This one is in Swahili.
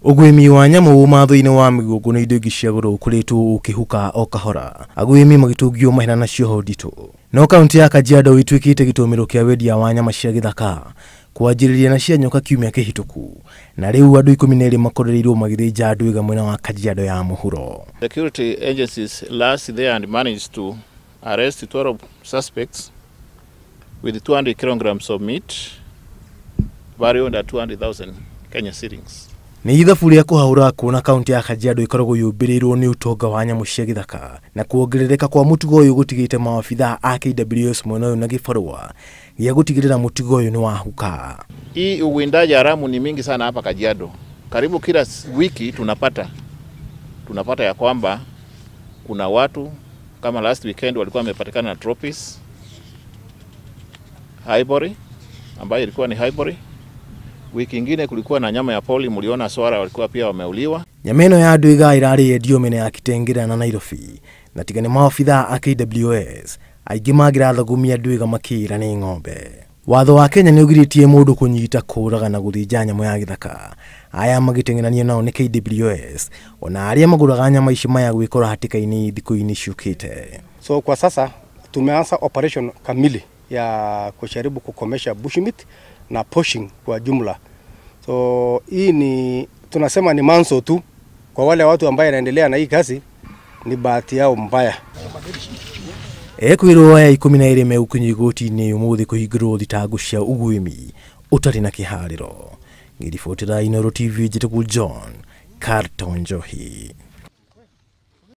Ugwimi wa nyamu matho-ini wa migugu ni indo ingi cia goro ukoretwo ukihuka o kahora. Agwimi magitungio mahina nacio ho ndito. No kaunti ya Kajiado itwikite gitumiro kia wendia wa nyama cia githaka kwanjiriria na cia nyoka kiumia kihituku. Na riu andu 12 makorerirwo magithĩnja Ndwiga mwena wa Kajiado ya muhuro. Security agencies last there and managed to arrest 12 suspects with 200 kilograms of meat, valued under 200,000 Kenya shillings. Ni ithabu ria kuhaura kuona kaunti ya Kajiado ikoragwo yumbĩrĩirwo ni utonga wa nyamu cia githaka na kuongerereka kwa mutugo uyu gutigite maabitha a KWS mwena uyu na gibarua gĩa gutigirira mutugo uyu ni wahuka. Hii uwindaji haramu ni mingi sana hapa Kajiado. Karibu kila wiki tunapata ya kwamba kuna watu kama last weekend walikuwa wamepatikana na trophies ivory ambayo ilikuwa ni ivory. Wiki ingine kulikuwa na nyama ya poli, mliona swara walikuwa pia wameuliwa. Nyameno ya Ndwiga irari endio mene ya Kitengera na Nairobi. Na tigane maabitha a KWS aingi magirathagummia Ndwiga makiira ni ng'ombe. Watho wa Kenya ni ugiritie mundu kunyita kuraga na guthinja nyama ya githaka. Aya magitengenania nao ni KWS. Ona aria maguraga nyama ici maya gwikora hatika-ini thiku-ini ciukite. So kwa sasa tumeanza operation kamili ya kujaribu kukomesha bushmeat na poaching kwa jumla. So hii ni tunasema ni manso tu kwa wale watu ambao wanaendelea na hii kazi, ni bahati yao mbaya. Ekwirwo ya 12 meukunyi goti-ini umuthi kuhingirwo thitango cia ugwimi utari na kihariro. Ngiribotera Nairobi TV John Carton Johi.